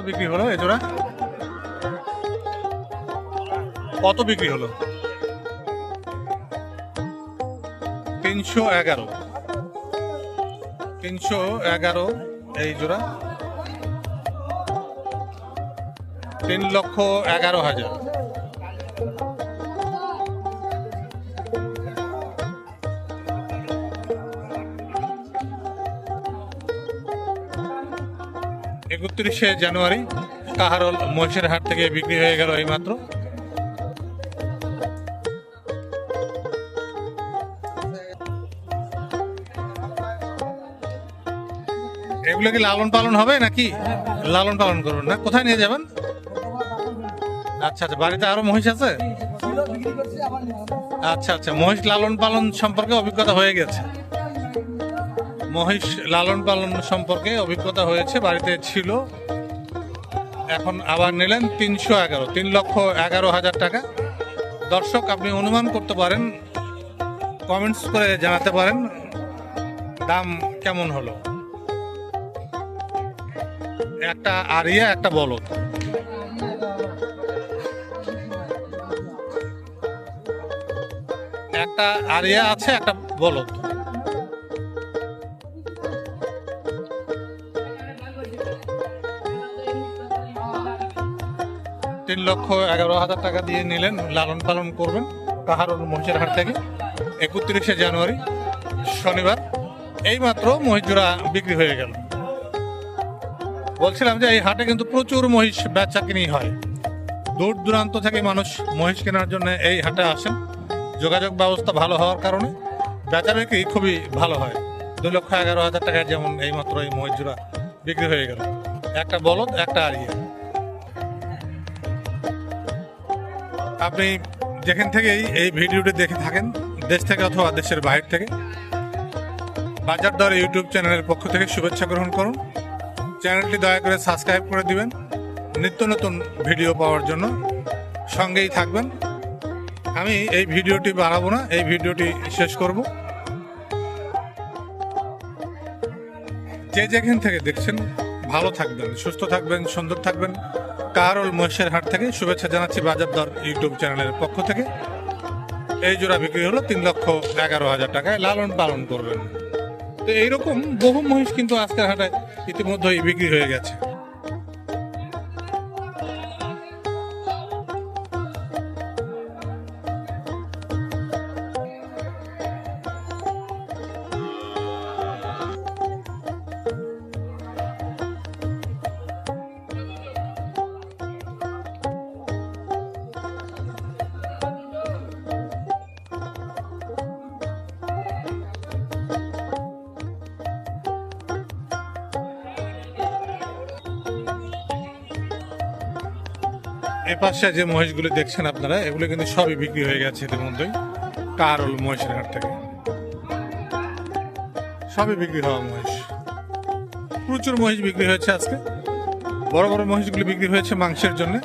বিক্রি হলো এ জোড়া? কত বিক্রি হলো? 311। 311 এই জোড়া। 3,11,000। একত্রিশে জানুয়ারি কাহারোল মহিষের হাট থেকে বিক্রি হয়ে গেল এইমাত্র। এগুলো কি লালন পালন হবে নাকি? লালন পালন করবেন না? কোথায় নিয়ে যাবেন? আচ্ছা আচ্ছা, বাড়িতে আরো মহিষ আছে? আচ্ছা আচ্ছা, মহিষ লালন পালন সম্পর্কে অভিজ্ঞতা হয়ে গেছে। মহিষ লালন পালন সম্পর্কে অভিজ্ঞতা হয়েছে, বাড়িতে ছিল, এখন আবার নিলেন 311, 3,11,000 টাকা। দর্শক আপনি অনুমান করতে পারেন, কমেন্টস করে জানাতে পারেন দাম কেমন হলো। একটা আরিয়া, একটা বলদ। একটা আরিয়া আছে, একটা বলদ। $3,11,000 টাকা দিয়ে নিলেন, লালন পালন করবেন কাহারোল মহিষের হাট থেকে। 31শে জানুয়ারি শনিবার এইমাত্র মহিষ জোড়া বিক্রি হয়ে গেল। বলছিলাম যে এই হাটে কিন্তু প্রচুর মহিষ বেচা কিনি হয়। দূর দূরান্ত থেকে মানুষ মহিষ কেনার জন্য এই হাটে আসেন। যোগাযোগ ব্যবস্থা ভালো হওয়ার কারণে বেচা বিক্রি খুবই ভালো হয়। 2,11,000 টাকায় যেমন এইমাত্র এই মহিষ জোড়া বিক্রি হয়ে গেল। একটা বলদ, একটা আরিয়া। আপনি যেখান থেকেই এই ভিডিওটি দেখে থাকেন, দেশ থেকে অথবা দেশের বাইরে থেকে, বাজার দর ইউটিউব চ্যানেলের পক্ষ থেকে শুভেচ্ছা গ্রহণ করুন। চ্যানেলটি দয়া করে সাবস্ক্রাইব করে দিবেন নিত্য নতুন ভিডিও পাওয়ার জন্য। সঙ্গেই থাকবেন। আমি এই ভিডিওটি বাড়াবো না, এই ভিডিওটি শেষ করব। যে যেখান থেকে দেখছেন ভালো থাকবেন, সুস্থ থাকবেন, সুন্দর থাকবেন। কাহারোল মহিষের হাট থেকে শুভেচ্ছা জানাচ্ছি বাজার দর ইউটিউব চ্যানেলের পক্ষ থেকে। এই জোড়া বিক্রি হলো 3,11,000 টাকায়, লালন পালন করবেন। তো এইরকম বহু মহিষ কিন্তু আজকের হাটে ইতিমধ্যেই বিক্রি হয়ে গেছে। এ পাশে যে মহিষগুলি দেখছেন আপনারা, এগুলো কিন্তু সবই বিক্রি হয়ে গেছে ইতিমধ্যেই কাহারোল মহিষের হাট থেকে। সবই বিক্রি হওয়া মহিষ। প্রচুর মহিষ বিক্রি হয়েছে আজকে। বড় বড় মহিষগুলি বিক্রি হয়েছে মাংসের জন্য।